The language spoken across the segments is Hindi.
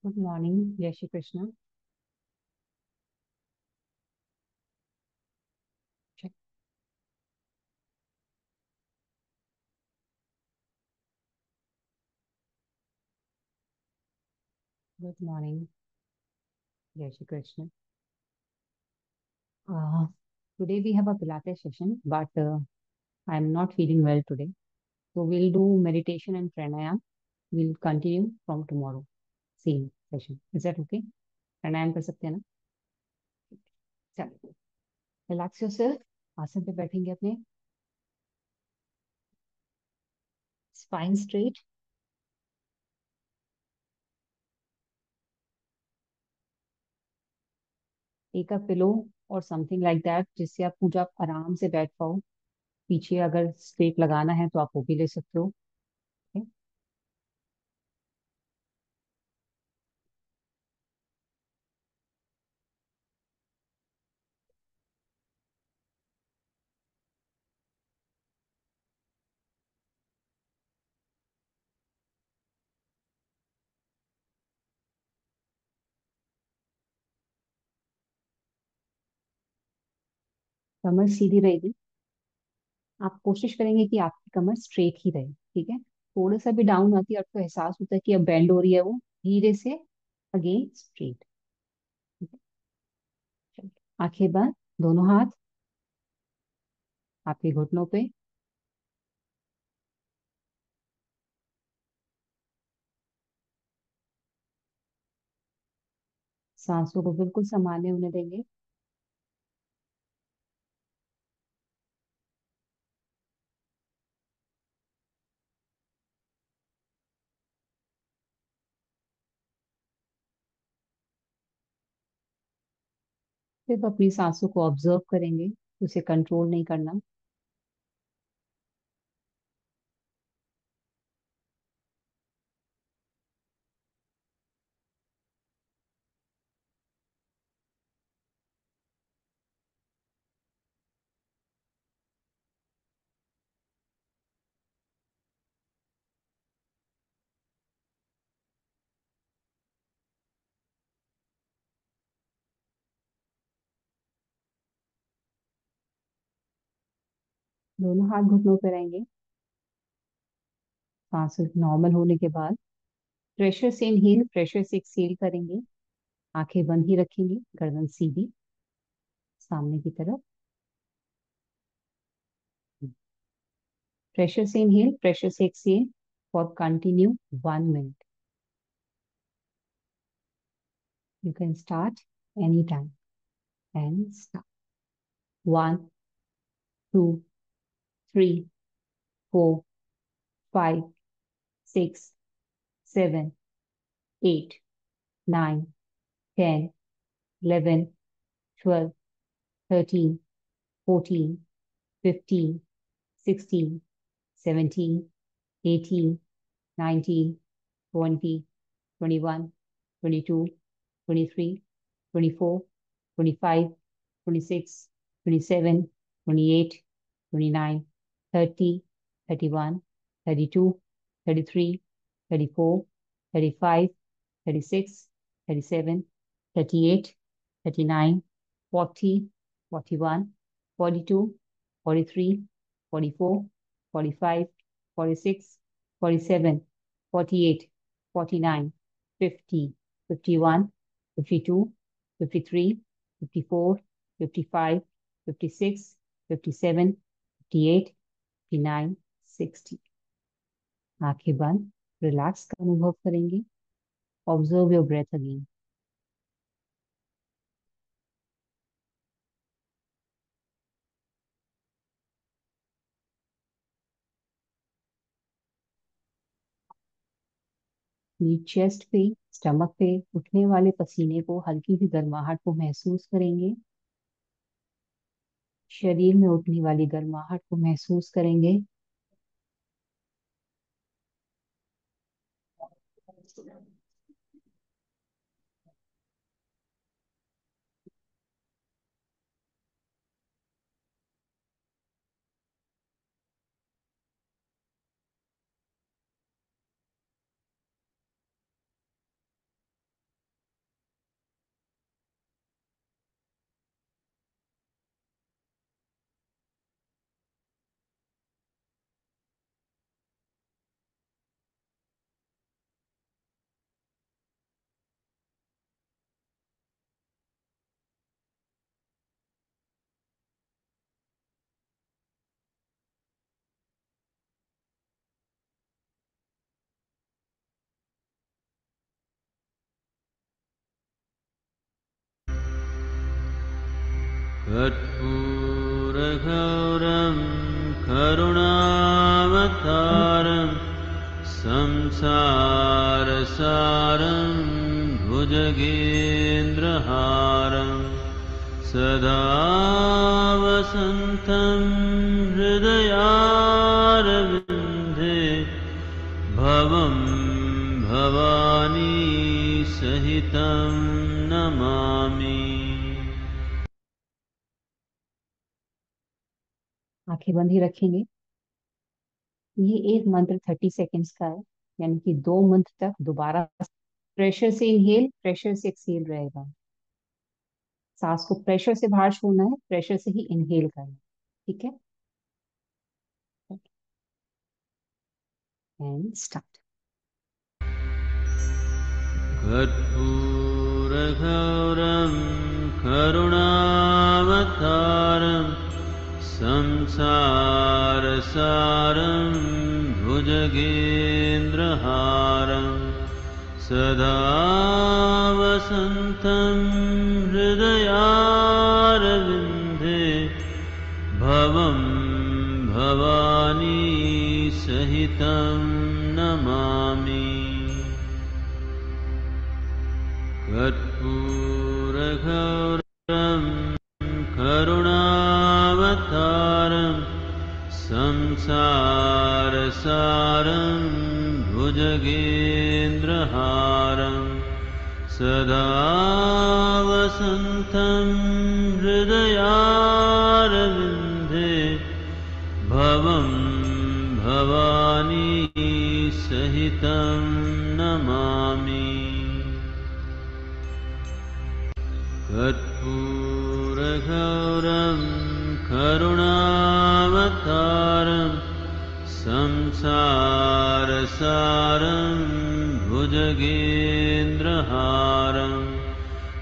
Good morning. जय श्री कृष्ण। Good morning. जय Shri Krishna. Today we have a Pilates session, but I am not feeling well today. So we'll do meditation and pranayam. We'll continue from tomorrow. Same session. Is that okay? प्राणायाम कर सकते हैं ना? चलो, रिलैक्स योरसेल्फ। आसन पे बैठेंगे अपने। Spine straight. Take a pillow और समथिंग लाइक दैट, जिससे आप पूरा आराम से बैठ पाओ। पीछे अगर स्ट्रेट लगाना है तो आप वो भी ले सकते हो। okay? कमर सीधी रहेगी। आप कोशिश करेंगे कि आपकी कमर स्ट्रेट ही रहे। ठीक है। थोड़ा सा भी डाउन आती है, आपको एहसास होता है कि अब बेंड हो रही है, वो धीरे से अगेन स्ट्रेट। ठीक है। चलिए, आंखें बंद। दोनों हाथ आपके घुटनों पे। सांसों को बिल्कुल सामान्य होने देंगे। सिर्फ अपनी सांसों को ऑब्जर्व करेंगे, उसे कंट्रोल नहीं करना। दोनों हाथ घुटनों पे रहेंगे। सांस नॉर्मल होने के बाद प्रेशर से इनहेल, प्रेशर से एक्सहेल करेंगे। आंखें बंद ही रखेंगे, गर्दन सीधी सामने की तरफ। प्रेशर से इनहेल, प्रेशर से exhale for continue 1 minute. You can start anytime and start. 59 आंखें बंद। रिलैक्स का अनुभव करेंगे। Observe your breath again. Chest पे, स्टमक पे उठने वाले पसीने को, हल्की सी गर्माहट को महसूस करेंगे। शरीर में उठने वाली गर्माहट को महसूस करेंगे। कर्पूरगौरं करुणावतारं संसारसारं भुजगेन्द्रहारं सदा वसन्तं हृदयारविन्दे भवं भवानी सहितं नमामि। आंखें बंद ही रखेंगे। ये एक मंत्र 30 सेकेंड्स का है, यानी कि 2 मंथ तक दोबारा प्रेशर से इनहेल, प्रेशर से एक्सहेल रहेगा। सांस को प्रेशर से बाहर छोड़ना है, प्रेशर से ही इनहेल करना है। ठीक है, एंड स्टार्ट। कर्पूरगौरं करुणावतारं संसारसारं भुजगेन्द्रहारं सदा वसन्तं हृदयारविन्दे भवं भवानी सहितं नमामि। कर्पूरगौरं करुणावतारं संसारसारं भुजगेन्द्रहारं सदा वसन्तं हृदयारविन्दे भवं भवानी सहितं नमामि। कर्पूरगौरं करुणावतारं संसारसारं भुजगेन्द्रहारं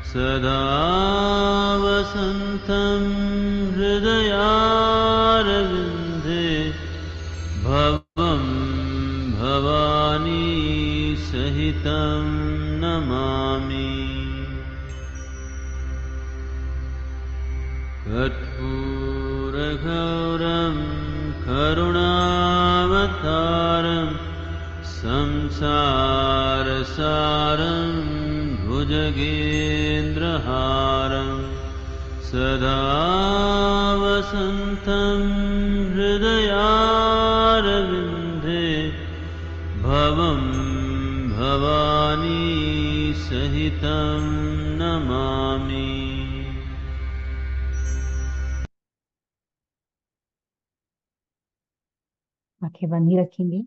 सदा वसन्तं हृदयारविन्दे भवं भवानी सहितं नमामि। कर्पूरगौरं करुणावतारं संसारसारं भुजगेन्द्रहारं सदा वसन्तं हृदयारविन्दे भवं भवानी सहितं नमामि। आंखें बंद ही रखेंगे।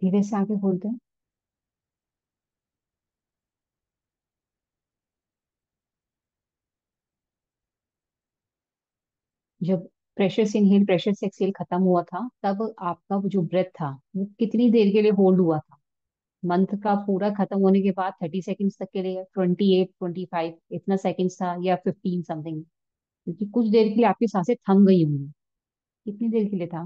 धीरे से आंखें खोलते हैं। जब प्रेशर से इनहेल, प्रेशर से एक्सहेल खत्म हुआ था, तब आपका वो जो ब्रेथ था वो कितनी देर के लिए होल्ड हुआ था? मंथ का पूरा खत्म होने के बाद 30 सेकेंड्स तक के लिए, 28, 25 इतना सेकेंड्स था, या 15 समथिंग? क्योंकि कुछ देर के लिए आपकी सांसें थम गई होंगी। कितनी देर के लिए था?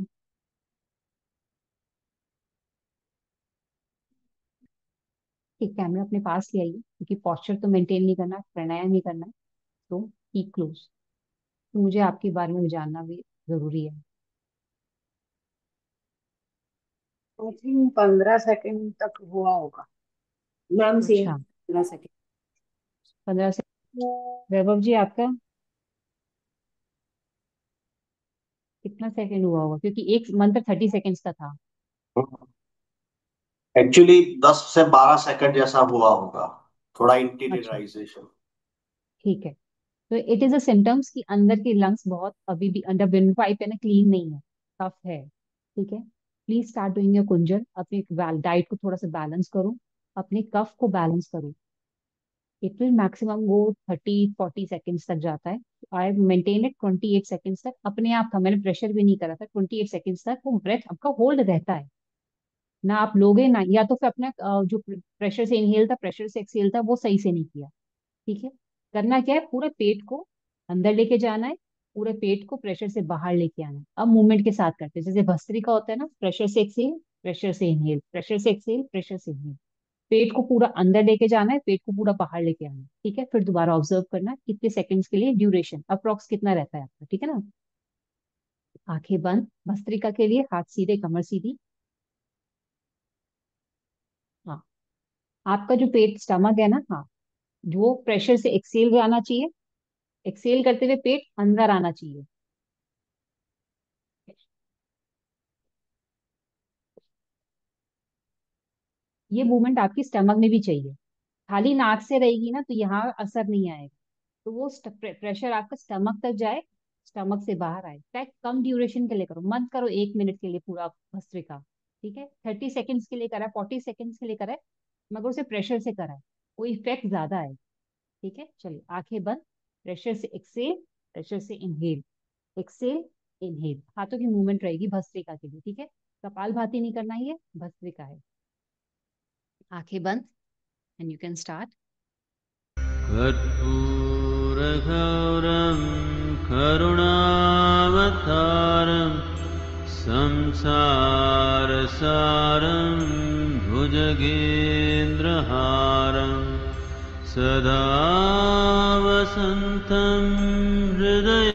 एक कैमरा अपने पास ले आइए, क्योंकि पॉस्चर तो मेंटेन नहीं करना, प्राणायाम नहीं करना है। तो कीप क्लोज। तो मुझे आपके बारे में जानना भी जरूरी है। आई थिंक 15 सेकंड तक हुआ होगा मैम। सेम अच्छा, 15 सेकंड। 15 सेकेंड। वैभव जी, आपका कितना सेकंड हुआ होगा? क्योंकि एक मंत्र 30 सेकेंड्स का था। एक्चुअली 10 से 12 सेकंड जैसा हुआ होगा, थोड़ा अच्छा, इंटीरियराइजेशन। ठीक है। तो इट इज अ सिम्टम्स कि अंदर के लंग्स बहुत अभी भी अंडर विंड पाइप है ना, क्लीन नहीं है, टफ है। ठीक है, please start doing your Kunjal. अपने डाइट को थोड़ा सा बैलेंस करो, अपने कफ को बैलेंस करो। इट विल मैक्सिमम वो 30-40 सेकेंड्स तक जाता है। आई मेंटेन इट 28 सेकेंड्स तक अपने आप का। मैंने प्रेशर भी नहीं करा था। 28 सेकेंड्स तक वो ब्रेथ आपका होल्ड रहता है। ना आप लोगे ना, या तो फिर अपना जो प्रेशर से इनहेल था, प्रेशर से एक्सहेल था, वो सही से नहीं किया। ठीक है, करना क्या है, पूरे पेट को अंदर लेके जाना है, पूरे पेट को प्रेशर से बाहर लेके आना है। अब मूवमेंट के साथ करते हैं, जैसे भस्त्रिका होता है ना, प्रेशर से एक्सहेल, प्रेशर से इनहेल, प्रेशर से एक्सहेल, प्रेशर से इनहेल। पेट को पूरा अंदर लेके जाना है, पेट को पूरा बाहर लेके आना है, ठीक है। फिर दोबारा ऑब्जर्व करना है कितने सेकंड्स के लिए, ड्यूरेशन अप्रोक्स कितना रहता है आपका, ठीक है ना। आंखें बंद, भस्त्रिका के लिए हाथ सीधे, कमर सीधी। हाँ, आपका जो पेट स्टमक है ना, हाँ, जो प्रेशर से एक्सेल जाना चाहिए, एक्सेल करते हुए पेट अंदर आना चाहिए। ये मूवमेंट आपकी स्टमक में भी चाहिए। खाली नाक से रहेगी ना तो यहाँ असर नहीं आएगा। तो वो प्रेशर आपका स्टमक तक जाए, स्टमक से बाहर आए। टैक कम ड्यूरेशन के लिए करो, मत करो 1 मिनट के लिए पूरा भस्त्रिका, ठीक है। 30 सेकेंड्स के लिए करा है, 40 सेकेंड्स के लिए करा है, मगर उसे प्रेशर से करा है, वो इफेक्ट ज्यादा है, ठीक है। चलिए आंखें बंद, प्रेशर से एक्सेल, प्रेशर से इनहेल, एक्सेल, इनहेल। हाथों की मूवमेंट रहेगी भस्त्रिका के लिए, ठीक है। कपालभाति नहीं करना, ये भस्त्रिका है। आंखें बंद एंड यू कैन स्टार्ट। कर्पूरगौरं करुणावतारं संसारसारं भुजगेन्द्रहारं सदा वसन्तं हृदयारविन्दे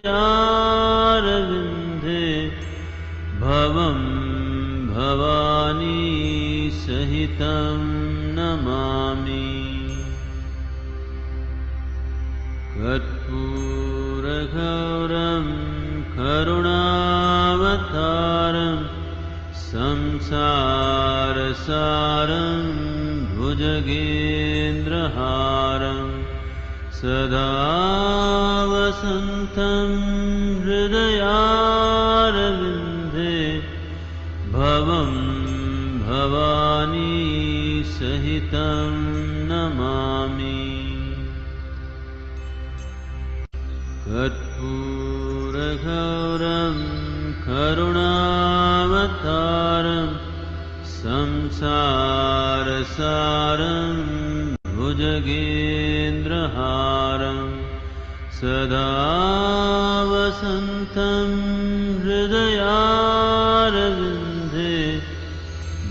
भवं भवानी सहितं नमामि। कर्पूरगौरं करुणावतारं संसारसारं भुजगेन्द्रहारं सदा वसन्तं हृदयारविन्दे भवं भवानी सहितं नमामि। कर्पूरगौरं करुणावतारं संसारसारं भुजगेन्द्रहारं सदा वसन्तं हृदयारविन्दे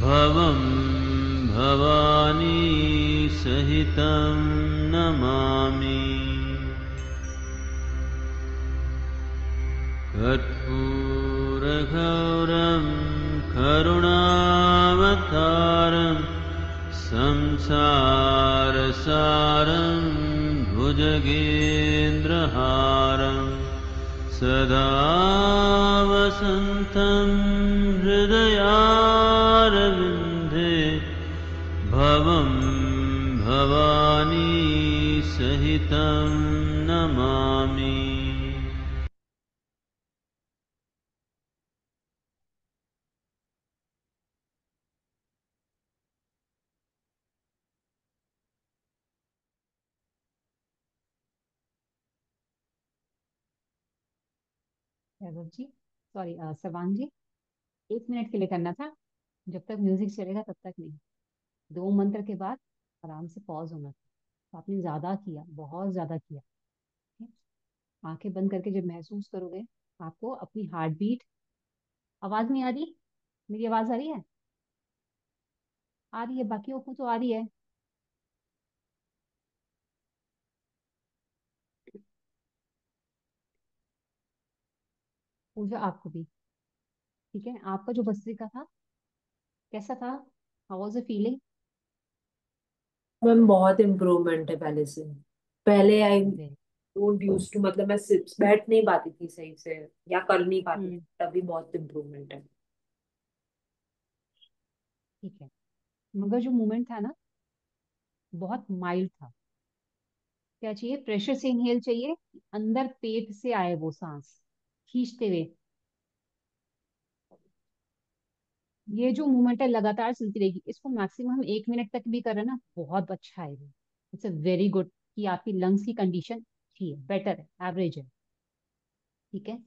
भवं भवानी सहितं नमामि। कर्पूरगौरं करुणावतारं संसारसारं भुजगेन्द्रहारं सदा वसन्तं हृदयारविन्दे भवं भवानी सहितं नमामि। वैभव जी, सॉरी, सवांग जी, 1 मिनट के लिए करना था। जब तक म्यूजिक चलेगा तब तक नहीं। 2 मंत्र के बाद आराम से पॉज होना था। तो आपने ज्यादा किया, बहुत ज्यादा किया, ठीक है? आंखें बंद करके जब महसूस करोगे आपको अपनी हार्ट बीट, आवाज नहीं आ रही, मेरी आवाज आ रही है? आ रही है, बाकियों को तो आ रही है। पूजा आपको भी, ठीक है। आपका जो भस्त्रिका था कैसा था, how was the feeling? Ma'am बहुत इम्प्रूवमेंट है पहले से। पहले आई डोंट यूज टू, मतलब मैं बैठ नहीं पाती थी सही से या कर नहीं पाती थी, हम्म, तभी बहुत इम्प्रूवमेंट है। ठीक है। मगर जो मूवमेंट था ना, बहुत माइल्ड था। क्या चाहिए, प्रेशर से इनहेल चाहिए, अंदर पेट से आए वो सांस खींचते हुए। ये जो मूवमेंट है लगातार चलती रहेगी, इसको मैक्सिमम हम 1 मिनट तक भी कर रहे हैं ना, बहुत अच्छा है ये। इट्स अ वेरी गुड कि आपकी लंग्स की कंडीशन अच्छी है, बेटर है, एवरेज है, ठीक है।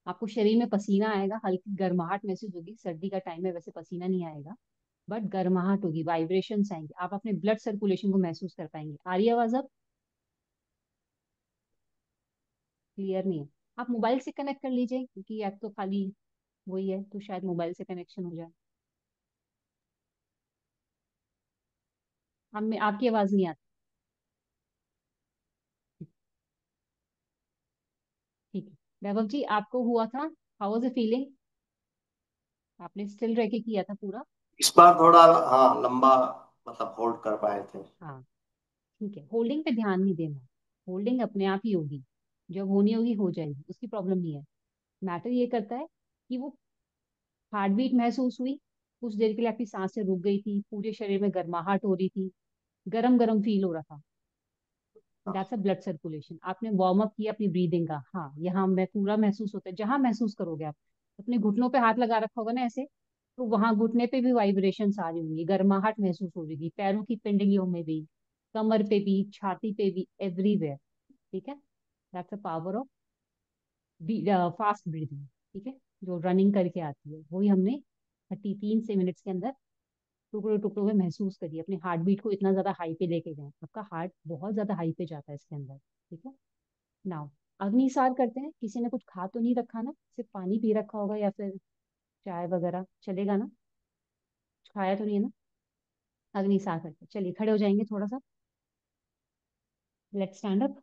आपको शरीर में पसीना आएगा, हल्की गर्माहट महसूस होगी, सर्दी का टाइम है वैसे पसीना नहीं आएगा, बट गर्माहट होगी, वाइब्रेशंस आएंगे, आप अपने ब्लड सर्कुलेशन को महसूस कर पाएंगे। आ रही है आवाज अब? क्लियर नहीं है? आप मोबाइल से कनेक्ट कर लीजिए, क्योंकि ऐप तो खाली वही है, तो शायद मोबाइल से कनेक्शन हो जाए। हमें आपकी आवाज नहीं आती। ठीक है। वैभव जी, आपको हुआ था, हाउ वाज द फीलिंग? आपने स्टिल रह के किया था पूरा? इस बार थोड़ा हाँ लंबा मतलब होल्ड कर पाए थे। हाँ, ठीक है। होल्डिंग पे ध्यान नहीं देना, होल्डिंग अपने आप ही होगी, जब होनी होगी हो जाएगी, उसकी प्रॉब्लम नहीं है। मैटर ये करता है कि वो हार्ट बीट महसूस हुई, कुछ देर के लिए आपकी सांसें रुक गई थी, पूरे शरीर में गर्माहट हो रही थी, गरम गरम फील हो रहा था, दैट्स अ ब्लड सर्कुलेशन। आपने वार्म अप किया अपनी ब्रीदिंग का, हाँ यहाँ मैं पूरा महसूस होता है, जहां महसूस करोगे आप, अपने घुटनों पे हाथ लगा रखा होगा ना ऐसे, तो वहां घुटने पे भी वाइब्रेशंस आ रही होंगी, गर्माहट महसूस हो रही थी, पैरों की पिंडलियों में भी, कमर पे भी, छाती पे भी, एवरीवेयर। ठीक है, that's a power of fast breathing. ठीक है, जो रनिंग करके आती है वही हमने 33 से मिनट्स के अंदर टुकड़ों टुकड़ों में महसूस करिए, अपने हार्ट बीट को इतना ज्यादा हाई पे लेके गए, आपका हार्ट बहुत ज्यादा हाई पे जाता है इसके अंदर। ठीक है, नाउ अग्निसार करते हैं। किसी ने कुछ खा तो नहीं रखा ना, सिर्फ पानी पी रखा होगा या फिर चाय वगैरह चलेगा ना? कुछ खाया तो नहीं है ना? अग्निसार करते हैं, चलिए खड़े हो जाएंगे थोड़ा सा, लेट्स स्टैंड अप।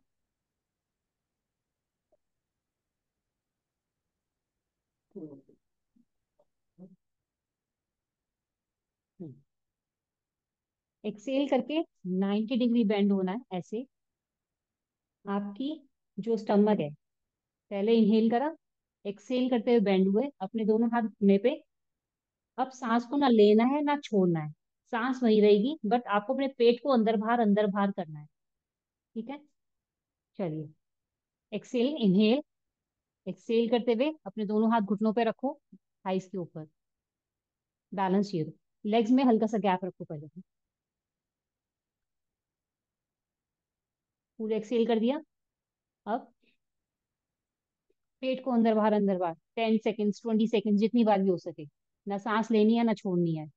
एक्सेल करके 90 डिग्री बेंड होना है ऐसे। आपकी जो स्टमक है, पहले इनहेल करा, एक्सेल करते हुए बेंड हुए, अपने दोनों हाथ घुटने पे। अब सांस को ना लेना है ना छोड़ना है, सांस वही रहेगी, बट आपको अपने पेट को अंदर बाहर करना है। ठीक है, चलिए। एक्सेल, इनहेल, एक्सेल करते हुए अपने दोनों हाथ घुटनों पे रखो, थाइस के ऊपर, बैलेंस ये रहो। लेग्स में हल्का सा गैप रखो पहले तो। पूरे एक्सेल कर दिया। अब पेट को अंदर बाहर 10 सेकेंड्स, 20 सेकेंड्स, जितनी बार भी हो सके, ना सांस लेनी है ना छोड़नी है।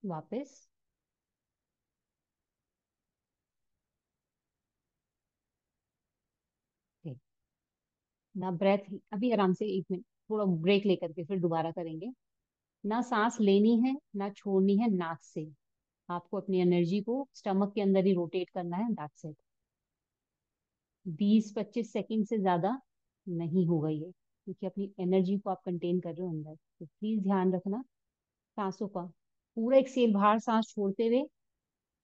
वापस। ठीक, ना ब्रेथ, अभी आराम से 1 मिनट थोड़ा ब्रेक लेकर के फिर दोबारा करेंगे। ना सांस लेनी है ना छोड़नी है नाक से, आपको अपनी एनर्जी को स्टमक के अंदर ही रोटेट करना है, दैट्स इट। 20-25 सेकंड से ज्यादा नहीं होगा ये, क्योंकि अपनी एनर्जी को आप कंटेन कर रहे हो अंदर, तो प्लीज ध्यान रखना सांसों का। पूरा एक सेल बाहर सांस छोड़ते हुए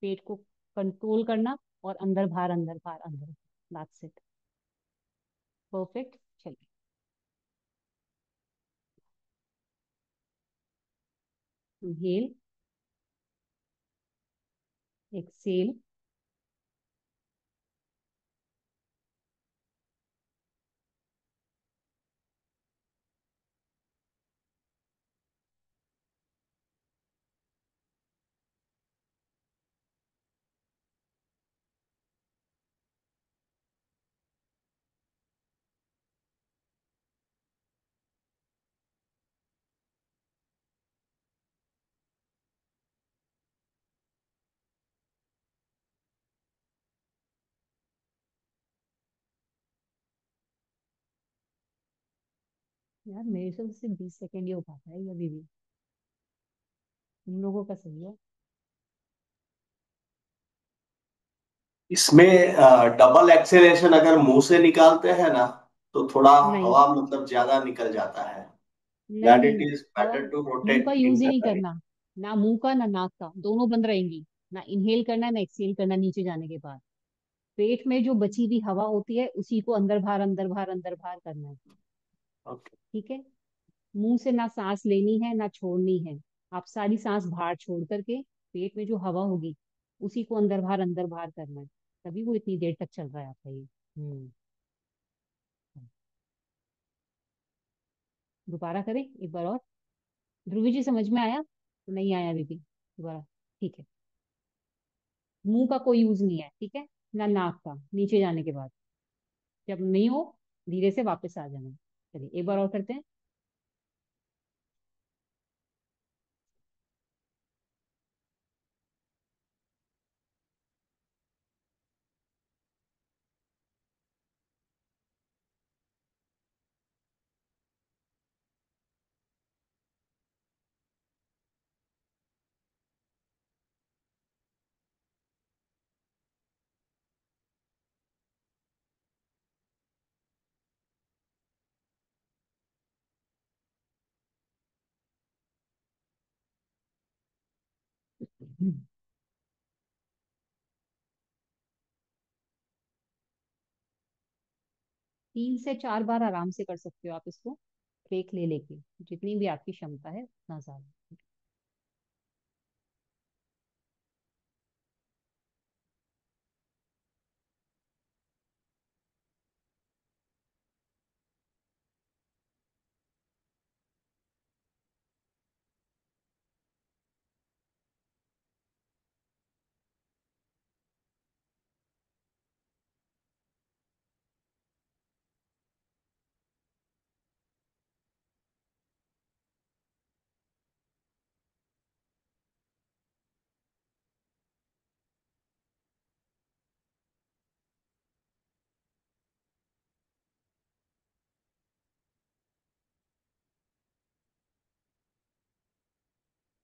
पेट को कंट्रोल करना, और अंदर बाहर अंदर, दैट्स इट। परफेक्ट, चलिए। इनहेल, एक्सेल, यार मेरे से तो सिर्फ 20 सेकंड ही हो पाता है ये अभी भी, तुम लोगों का सही है। इसमें डबल एक्सेलेरेशन अगर मुंह से निकालते हैं ना तो थोड़ा नहीं, हवा मतलब ज्यादा निकल जाता है। नहीं, दैट नहीं, इट नहीं, इज हवा बेटर टू मुंह का रोटेट यूज ही नहीं इंटरनली। करना, ना मुंह का ना नाक का, दोनों बंद रहेंगी। ना इनहेल करना है ना एक्सहेल करना नीचे जाने के बाद। पेट में जो बची हुई हवा होती है उसी को अंदर बाहर करना है। ओके। ठीक है, मुंह से ना सांस लेनी है ना छोड़नी है, आप सारी सांस बाहर छोड़ करके पेट में जो हवा होगी उसी को अंदर बाहर करना है, तभी वो इतनी देर तक चल रहा है आपका ये। हम्म। दोबारा करें एक बार और? ध्रुवी जी समझ में आया तो नहीं आया अभी भी? दोबारा, ठीक है। मुंह का कोई यूज नहीं है, ठीक है, ना नाक का नीचे जाने के बाद, जब नहीं हो धीरे से वापस आ जाना। चलिए एक बार और करते हैं। 3 से 4 बार आराम से कर सकते हो आप इसको, ब्रेक ले लेके, जितनी भी आपकी क्षमता है उतना ज्यादा।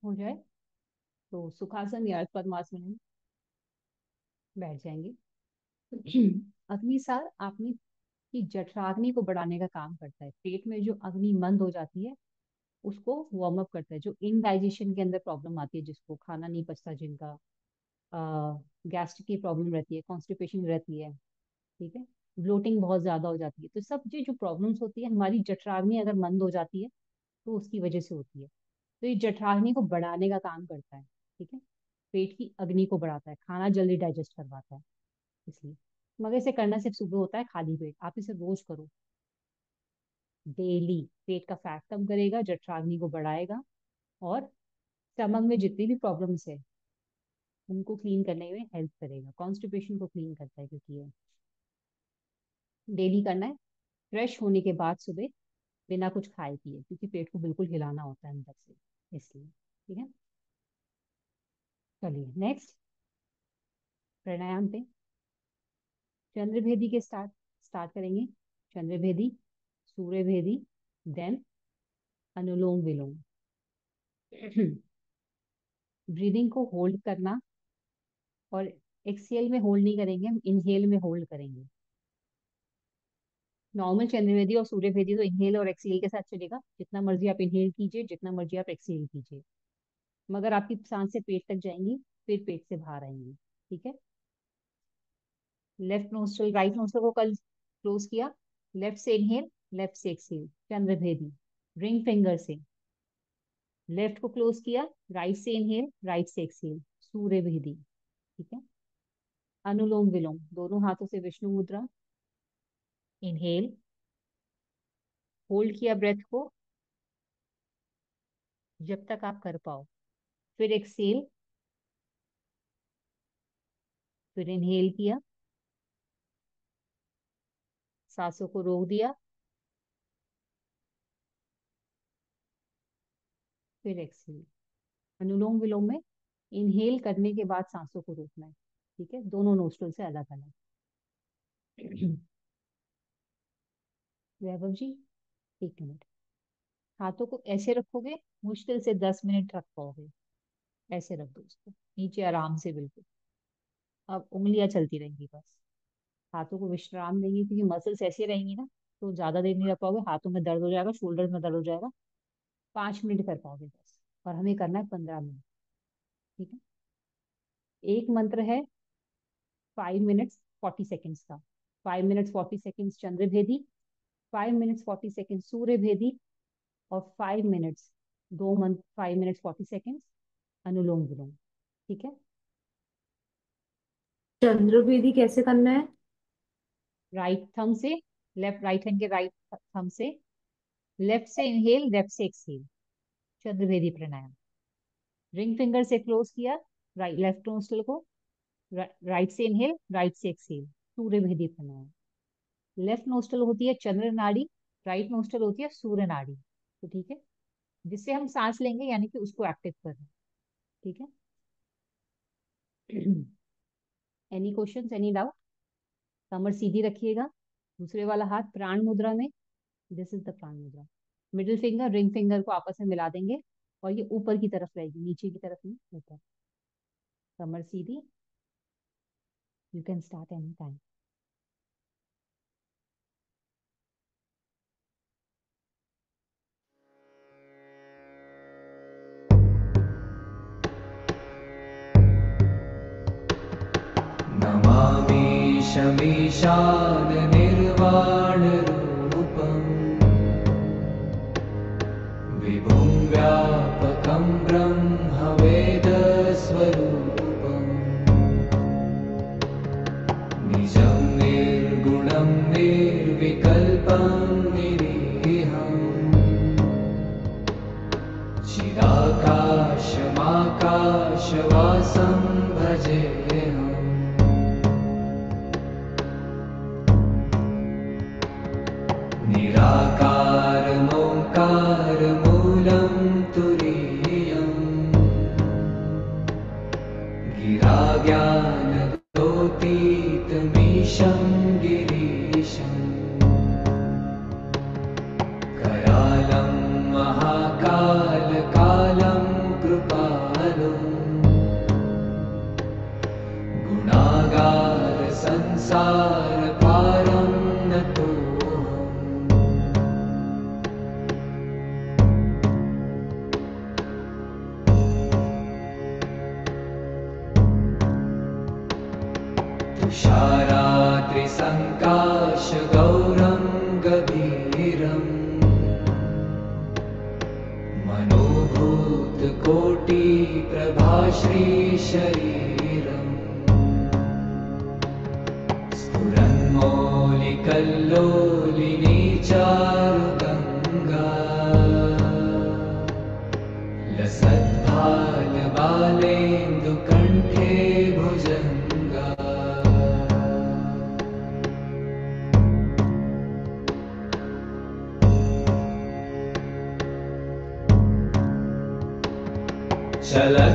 हो जाए तो सुखासन या पद्मासन में बैठ जाएंगे। अग्नि सार आपने की जठराग्नि को बढ़ाने का काम करता है। पेट में जो अग्नि मंद हो जाती है उसको वार्म अप करता है। जो इनडाइजेशन के अंदर प्रॉब्लम आती है, जिसको खाना नहीं पचता, जिनका गैस्ट्रिक की प्रॉब्लम रहती है, कॉन्स्टिपेशन रहती है, ठीक है, ब्लोटिंग बहुत ज्यादा हो जाती है, तो सब ये जो प्रॉब्लम्स होती है, हमारी जठराग्नि अगर मंद हो जाती है तो उसकी वजह से होती है। तो ये जठराग्नि को बढ़ाने का काम करता है, ठीक है, पेट की अग्नि को बढ़ाता है, खाना जल्दी डाइजेस्ट करवाता है, इसलिए। मगर इसे करना सिर्फ सुबह होता है खाली पेट। आप इसे रोज करो, डेली। पेट का फैट कम करेगा, जठराग्नि को बढ़ाएगा, और स्टमक में जितनी भी प्रॉब्लम्स है उनको क्लीन करने में हेल्प करेगा। कॉन्स्टिपेशन को क्लीन करता है, क्योंकि ये डेली करना है। फ्रेश होने के बाद सुबह, बिना कुछ खाए पिए, क्योंकि पेट को बिल्कुल हिलाना होता है अंदर से, इसलिए। ठीक है, चलिए नेक्स्ट प्राणायाम पे चंद्रभेदी के स्टार्ट स्टार्ट करेंगे। चंद्रभेदी, सूर्यभेदी, देन अनुलोम विलोम। ब्रीदिंग को होल्ड करना, और एक्सेल में होल्ड नहीं करेंगे, हम इनहेल में होल्ड करेंगे। नॉर्मल चंद्रभेदी और सूर्यभेदी तो इनहेल और एक्सेल के साथ चलेगा, जितना मर्जी आप इनहेल कीजिए, जितना मर्जी आप एक्सेल कीजिए, मगर आपकी सांसें पेट तक जाएंगी, फिर पेट से बाहर आएंगी। ठीक है, लेफ्ट नोस्ट्रल राइट नोस्ट्रल को कल क्लोज किया, लेफ्ट से इनहेल, लेफ्ट से एक्सेल, चंद्रभेदी। रिंग फिंगर से लेफ्ट को क्लोज किया, राइट से इनहेल, राइट से एक्सेल, सूर्यभेदी। ठीक है, अनुलोम विलोम, दोनों हाथों से विष्णु मुद्रा। इनहेल, होल्ड किया ब्रेथ को जब तक आप कर पाओ, फिर एक्सेल, फिर इनहेल किया, सांसों को रोक दिया, फिर एक्सेल। अनुलोम विलोम में इनहेल करने के बाद सांसों को रोकना है, ठीक है, दोनों नोस्ट्रल से अलग अलग। वैभव जी, 1 मिनट। हाथों को ऐसे रखोगे, मुश्किल से 10 मिनट रख पाओगे। ऐसे रख दो उसको नीचे आराम से, बिल्कुल। अब उंगलियां चलती रहेंगी बस। हाथों को विश्राम देंगे, क्योंकि मसल्स ऐसे रहेंगी ना, तो ज्यादा देर नहीं रख पाओगे, हाथों में दर्द हो जाएगा, शोल्डर में दर्द हो जाएगा। 5 मिनट कर पाओगे बस, और हमें करना है 15 मिनट। ठीक है, एक मंत्र है 5 मिनट्स 40 सेकेंड्स का। 5 minutes 40 seconds Chandrabhedi, 5 minutes 40 second Suryabhedi, और 5 minutes, 2 month 5 minutes 40 seconds anulom vilom. ठीक है, चंद्रभेदी कैसे करना है? राइट थंब से, लेफ्ट राइट हैंड के राइट थंब से, लेफ्ट से इनहेल, लेफ्ट से exhale, Chandrabhedi pranayama. Ring finger से क्लोज किया, राइट लेफ्ट नोस्ट्रल को, राइट से इनहेल, राइट से exhale, Suryabhedi pranayama. Left nostril होती है चंद्र नाड़ी, राइट नोस्ट्रल होती है सूर्य नाड़ी। तो ठीक है, जिससे हम सांस लेंगे, यानी कि उसको एक्टिव कर रहे हैं। ठीक है। Any questions, any doubt? कमर सीधी रखिएगा, दूसरे वाला हाथ प्राण मुद्रा में। दिस इज द प्राण मुद्रा। मिडिल फिंगर रिंग फिंगर को आपस में मिला देंगे, और ये ऊपर की तरफ रहेगी, नीचे की तरफ नहीं, ऊपर। कमर सीधी। You can start any time. जगदीशान निर्वाण रूपम् विभुं व्यापकं ब्रह्म वेदस्वरूपम् निजं निर्गुणं निर्विकल्पं निरीहम् चिदाकाशमाकाशवासं भजेऽहम् निराकारमोङ्कारमूलं तुरीयम् गिराज्ञानगोतीतमीशं गिरीशम् करालं महाकालकालं कृपालुम् गुणागार संसारपारं नतोऽहम् तुषाराद्रिसङ्काशगौरं गभीरम् मनोभूतकोटिप्रभाश्रीशरीरम् स्फुरन्मौलिकल्लोलिनी चारुगङ्गा लसद्भालबालेन्दुकण्ठे भुजङ्गा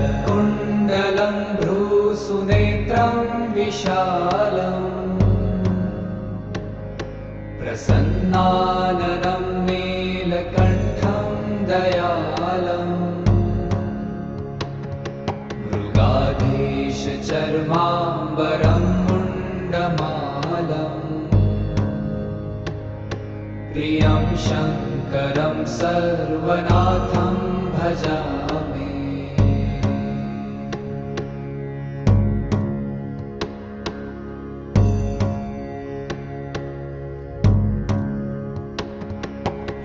चलत्कुण्डलं भ्रूसुनेत्रं विशालम् प्रसन्नाननं नीलकण्ठं दयालम् मृगाधीशचर्माम्बरं मुण्डमालम् प्रियं शङ्करं सर्वनाथं भजामि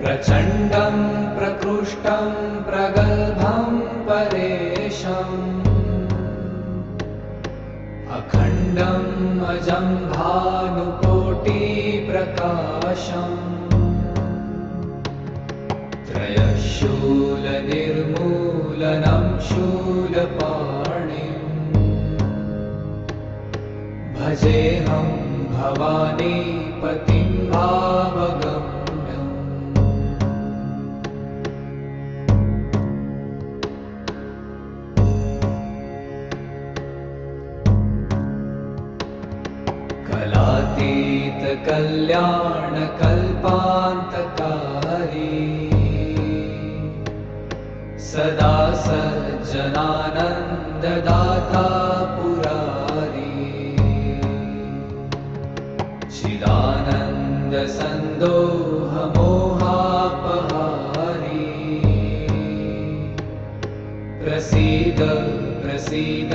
प्रचण्डं प्रकृष्टं प्रगल्भं परेशम् अखण्डम् अजं भानुकोटिप्रकाशम् त्रयशूलनिर्मूलनं शूलपाणिम् भजेऽहं भवानीपतिं भावगम्यम् कलातीतकल्याणकल्पान्तकारी सदा सज्जनानन्ददाता पुरारी चिदानन्दसन्दोहमोहापहारी प्रसीद प्रसीद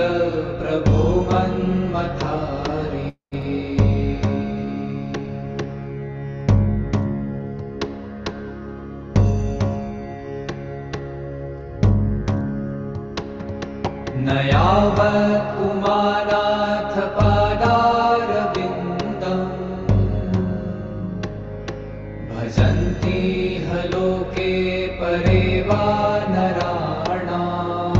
प्रभो मन्मथारी न यावत् उमानाथ पादारविन्दम् भजन्ति ह लोके परे वा नराणाम्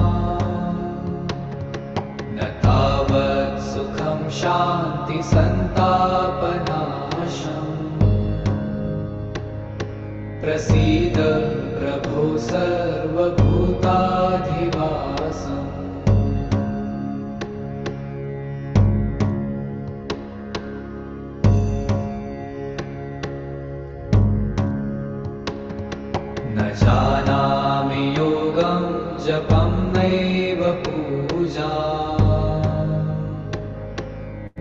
न तावत् सुखं शान्तिसन्तापनाशम् प्रसीद प्रभो सर्वभूताधिवासम् न जानामि योगं जपं नैव पूजा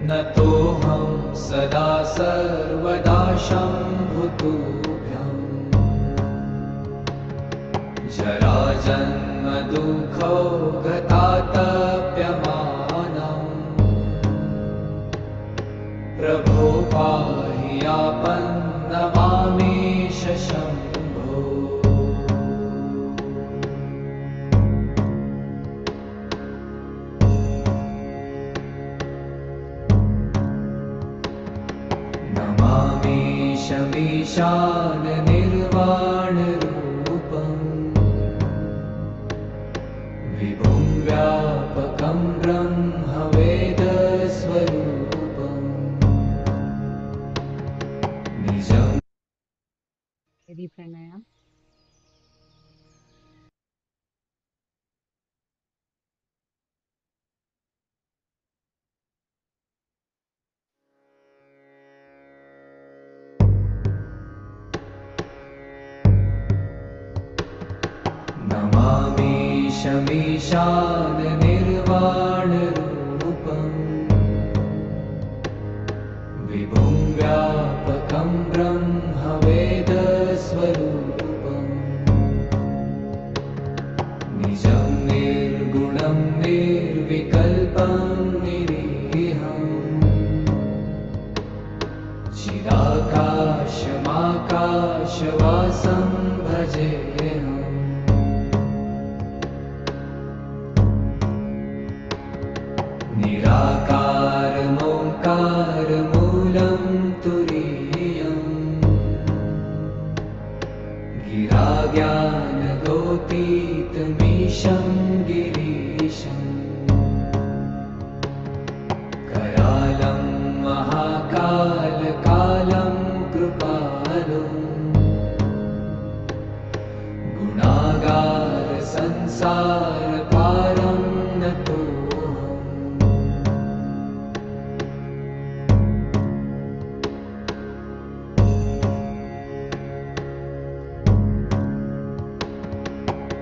न तोऽहं सदा सर्वदा शम्भुतुभ्यम् जराजन्म दुःखौ गतातप्यमानम् प्रभो पाहि आपन्नमामीश शम्भो। नमामीशमीशान निर्वाणरूपम् विभुं व्यापकं ब्रह्मवेदस्वरूपम् निजं Ready, pranayam. नमामीशमीशान निर्वाणरूपम् विभुं व्यापकं ब्रह्मवेदस्वरूपम् निजं निर्गुणं निर्विकल्पं निरीहम् चिदाकाशमाकाशवासं भजेऽहम्। निराकारमोङ्कारमूलं तुरीयम् गिराज्ञानगोतीतमीशं गिरीशम् करालं महाकालकालं कृपालुम् गुणागारसंसारपारं नतोऽहम्।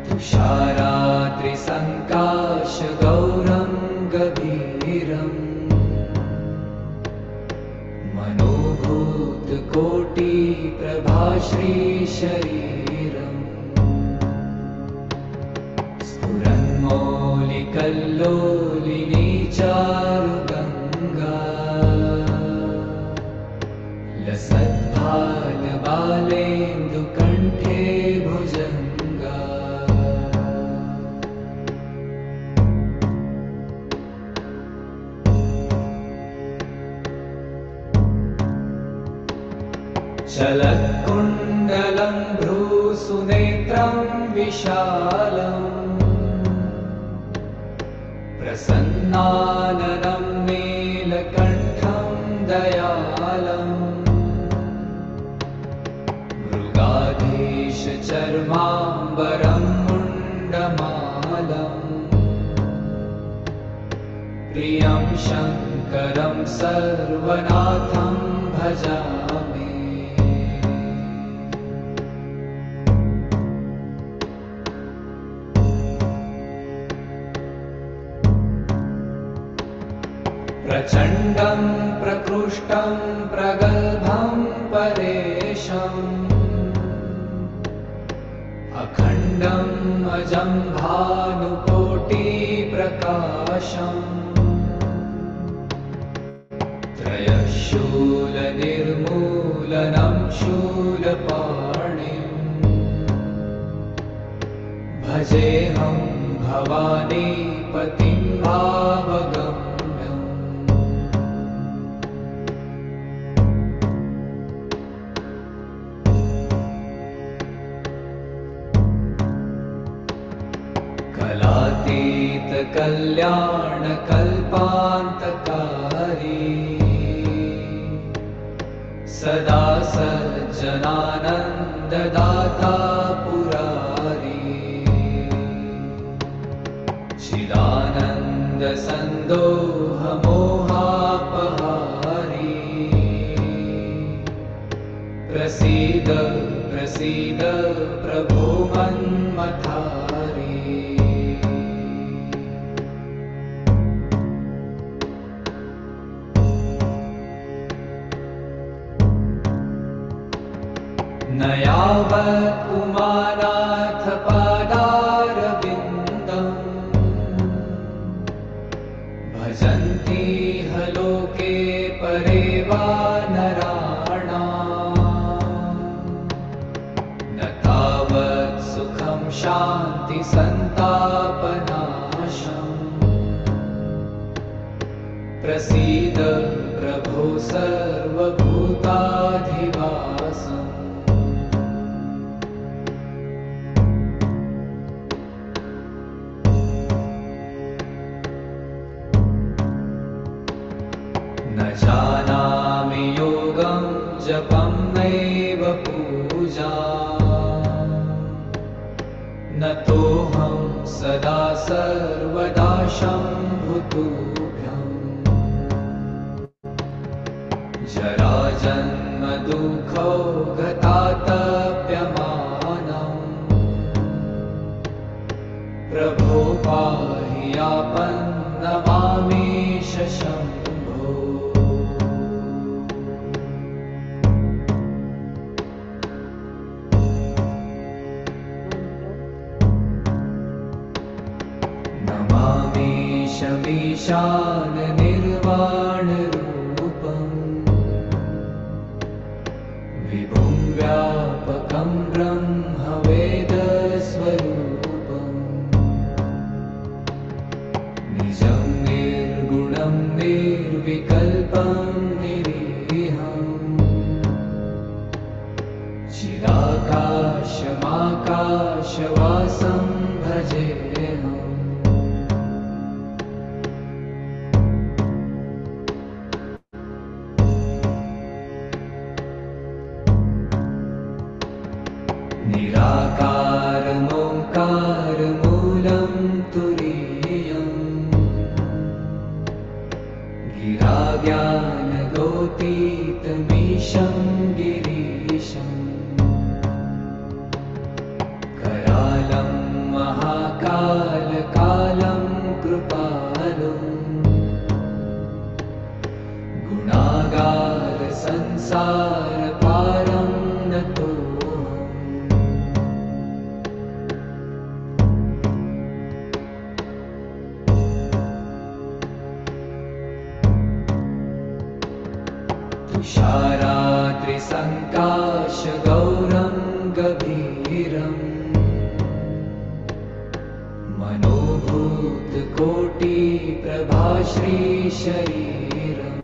तुषारात्रिसङ्काशगौरं गभीरम् मनोभूतकोटिप्रभाश्रीशरीरम् स्फुरन्मौलिकल्लोलिनी चारुगङ्गा लसद्भालबालेन्दुकण्ठे भुजङ्गा चलत्कुण्डलं भ्रूसुनेत्रं विशालम् प्रसन्नाननं नीलकण्ठं दयालम् मृगाधीशचर्माम्बरं मुण्डमालम् प्रियं शङ्करं सर्वनाथं भजामि। प्रचण्डं प्रकृष्टं प्रगल्भं परेशम् अखण्डम् अजं भानुकोटिप्रकाशम् त्रयशूलनिर्मूलनं शूलपाणिम् भजेऽहं भवानीपतिं भावगम्यम्। कलातीतकल्याणकल्पान्तकारी सदा सज्जनानन्ददाता पुरारी चिदानन्दसन्दोहमोहापहारी प्रसीद प्रसीद प्रभो मन्मथारी। न यावत् उमानाथ पादारविन्दम् भजन्ति ह लोके परे शान्ति सन्तापनाशम् प्रसीद प्रभो सर्वभूताधिवासम् न जानामि योगं जपं नैव पूजा न तोऽहं सदा सर्वदा शम्भुतुभ्यम् जराजन्म दुःखौ गतातप्यमानम् प्रभो पाहि आपन्नमामीश शम्भो नमामीशमीशान निर्वाणरूपम् विभुं व्यापकं ब्रह्मवेदस्वरूपम् निजं निर्गुणं निर्विकल्पं निरीहम् चिदाकाशमाकाशवासं भजेऽहम् निराकारमोङ्कारमूलं तुरीयम् गिराज्ञानगोतीतमीशं गिरीशम् करालं महाकालकालं कृपालुम् गुणागारसंसारपारं नतोऽहम् तुषाराद्रिसङ्काशगौरं गभीरम् मनोभूतकोटिप्रभाश्रीशरीरम्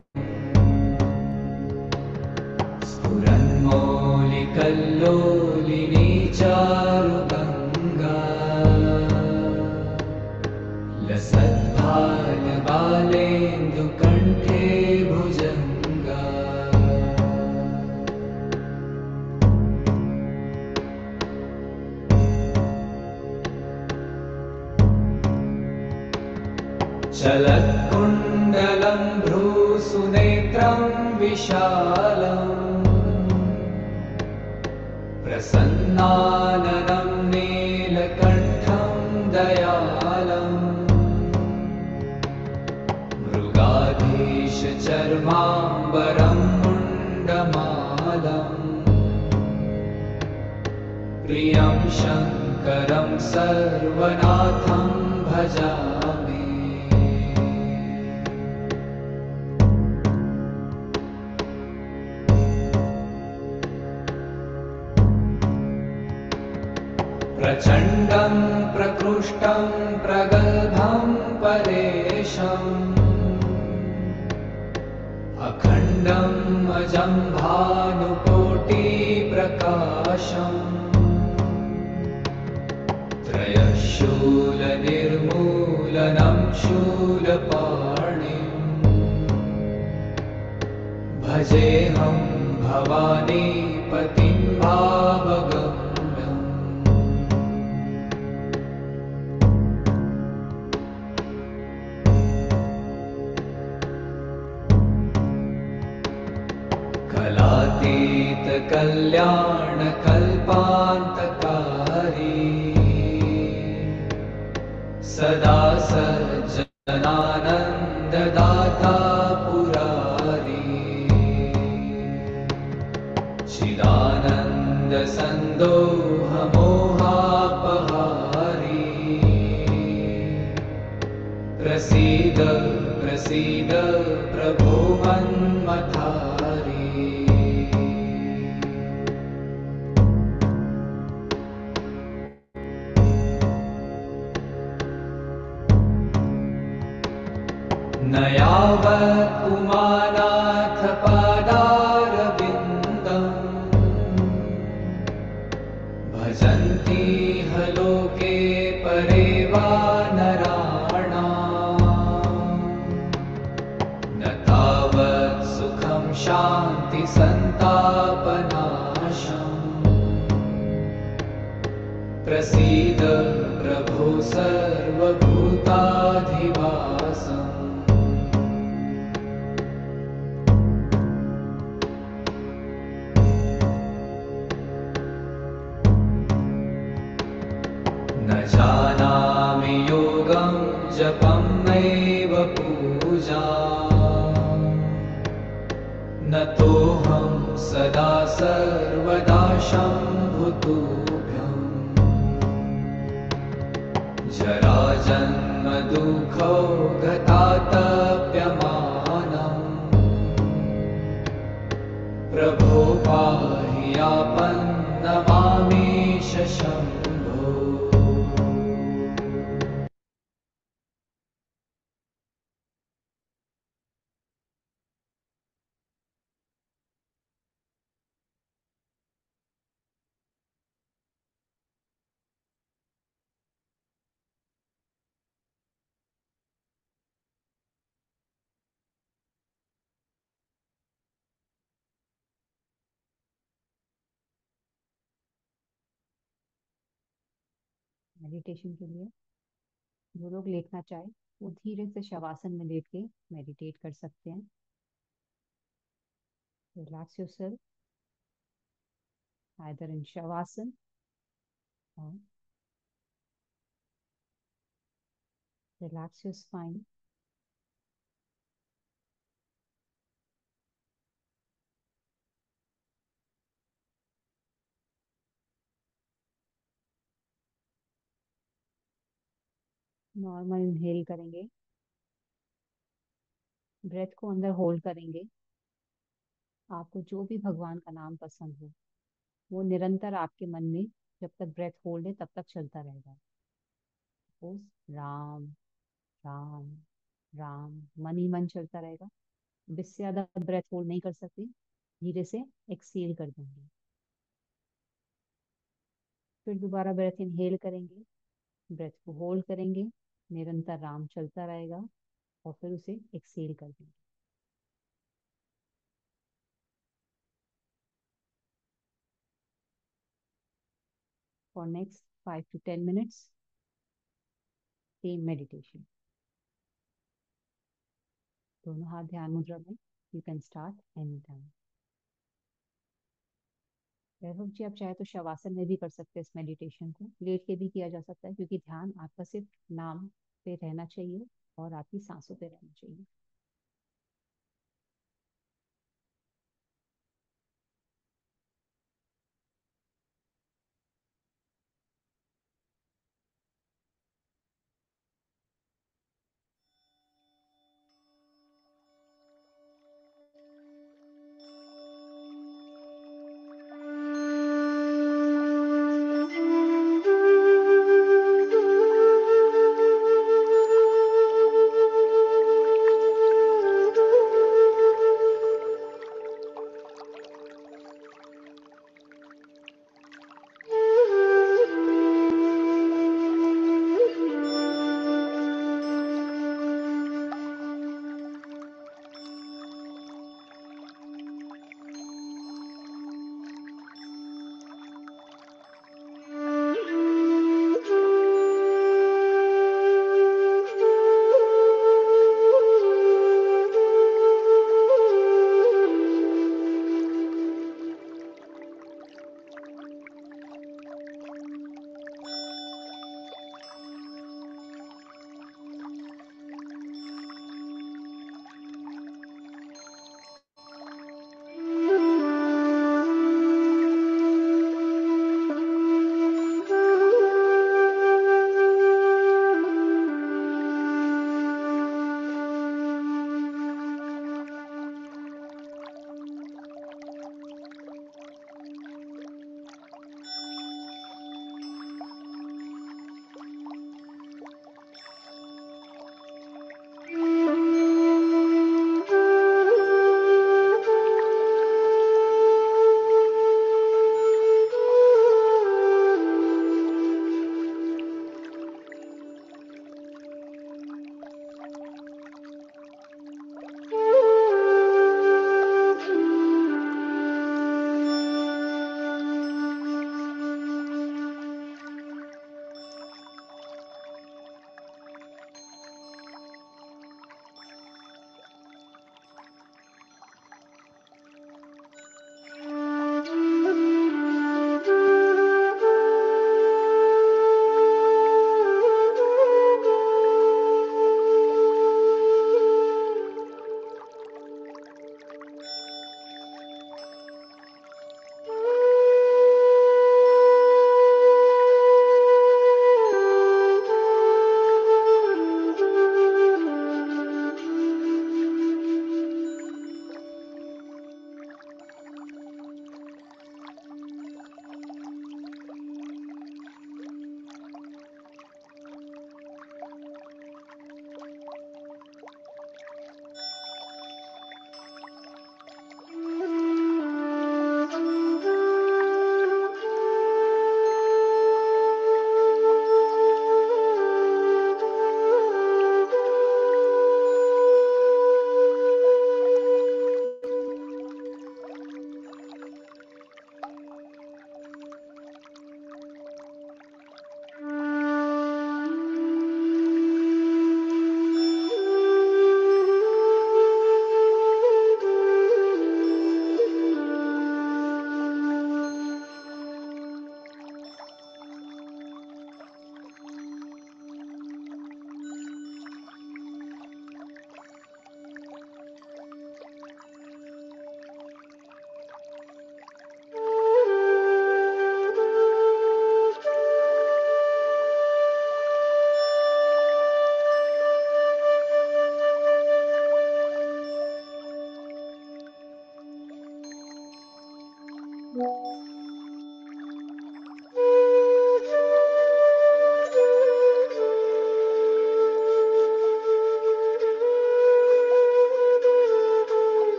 स्फुरन्मौलिकल्लोलिनी चारुगङ्गा लसद्भालबालेन्दुकण्ठे भुजङ्गा चलत्कुण्डलं भ्रूसुनेत्रं विशालम् प्रसन्नाननं नीलकण्ठं दयालम् मृगाधीशचर्माम्बरं मुण्डमालम् प्रियं शङ्करं सर्वनाथं भजामि प्रचण्डं प्रकृष्टं प्रगल्भं परेशम् अखण्डम् अजं भानुकोटिप्रकाशम् त्रयशूलनिर्मूलनं शूलपाणिम् भजेऽहं भवानीपतिं भावगम्यम् कलातीतकल्याणकल्पान्तकारी सदा सज्जनानन्ददाता पुरारी चिदानन्दसन्दोहमोहापहारी प्रसीद प्रसीद प्रभो मन्मथारी न यावत् उमानाथपदारविन्दम् भजन्ति ह लोके परे वा नराणाम् न तावत् सुखं शान्ति सन्तापनाशम् प्रसीद प्रभो सर्वभूताधिवासम् न जानामि योगं जपं नैव पूजा न तोऽहं सदा सर्वदा शम्भुतुभ्यम् जराजन्म दुःखौ गतातप्यमानम् प्रभो पाहि आपन्नमामीश शम्भो। मेडिटेशन के लिए जो लोग लेटना चाहे वो धीरे से शवासन में लेट के मेडिटेट कर सकते हैं। Relax yourself either in shavasana or relax your spine. Normal inhale करेंगे, ब्रेथ को अंदर होल्ड करेंगे। आपको जो भी भगवान का नाम पसंद हो वो निरंतर आपके मन में जब तक ब्रेथ होल्ड है तब तक चलता रहेगा। सपोज राम राम राम, मन ही मन चलता रहेगा। अब इससे ज्यादा ब्रेथ होल्ड नहीं कर सकते, धीरे से एक्सेल कर देंगे। फिर दोबारा ब्रेथ इनहेल करेंगे, ब्रेथ को होल्ड करेंगे, निरंतर राम चलता रहेगा और फिर उसे एक्सेल कर देंगे। For next 5 to 10 minutes same meditation. दोनों हाथ ध्यान मुद्रा में। You can start any time. Vaibhav ji आप चाहे तो शवासन में भी कर सकते हैं इस मेडिटेशन को, लेट के भी किया जा सकता है, क्योंकि ध्यान आपका सिर्फ नाम पे रहना चाहिए और आपकी सांसों पे रहना चाहिए।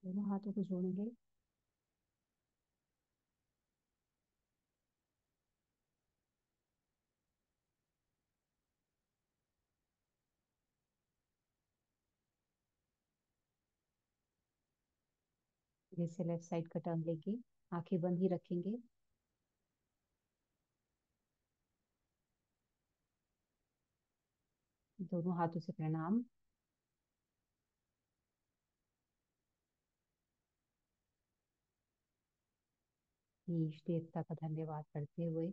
दोनों हाथों को जोड़ेंगे। जैसे लेफ्ट साइड का टर्न लेके आंखें बंद ही रखेंगे। दोनों हाथों से प्रणाम। ईश देवता का धन्यवाद करते हुए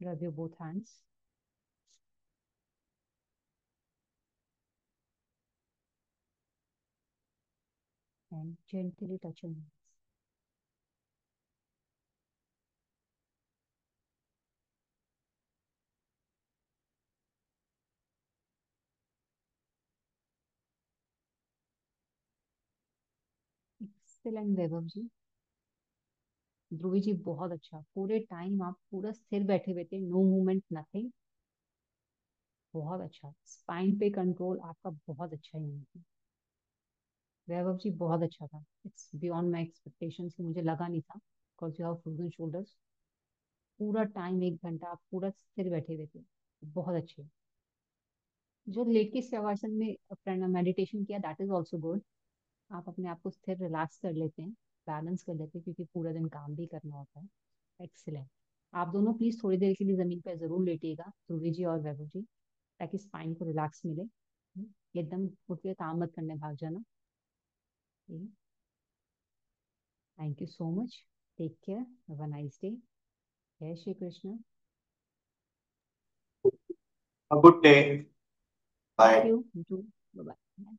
Rub your both hands. And gently touch your knees. Excellent Vaibhav ji. Dhruvi ji बहुत अच्छा, पूरे टाइम आप पूरा स्थिर बैठे हुए थे, नो मूवमेंट नथिंग। बहुत अच्छा, स्पाइन पे कंट्रोल आपका बहुत अच्छा है। वैभव जी बहुत अच्छा था, इट्स बियॉन्ड माई एक्सपेक्टेशंस कि मुझे लगा नहीं था, because you have frozen shoulders. पूरा टाइम 1 घंटा आप पूरा स्थिर बैठे हुए थे, बहुत अच्छे। जो लेट के शवासन में मेडिटेशन किया, दैट इज ऑल्सो गुड। आप अपने आप को स्थिर रिलैक्स कर लेते हैं, बैलेंस कर लेते हैं, क्योंकि पूरा दिन काम भी करना होता है। एक्सीलेंट। आप दोनों प्लीज थोड़ी देर के लिए जमीन पर जरूर लेटिएगा, ध्रुवी जी और वैभव जी, ताकि स्पाइन को रिलैक्स मिले। एकदम उठ के काम मत करने भाग जाना। Thank you so much. Take care, have a nice day. जय Shri Krishna. Good day, thank bye. You. Bye bye.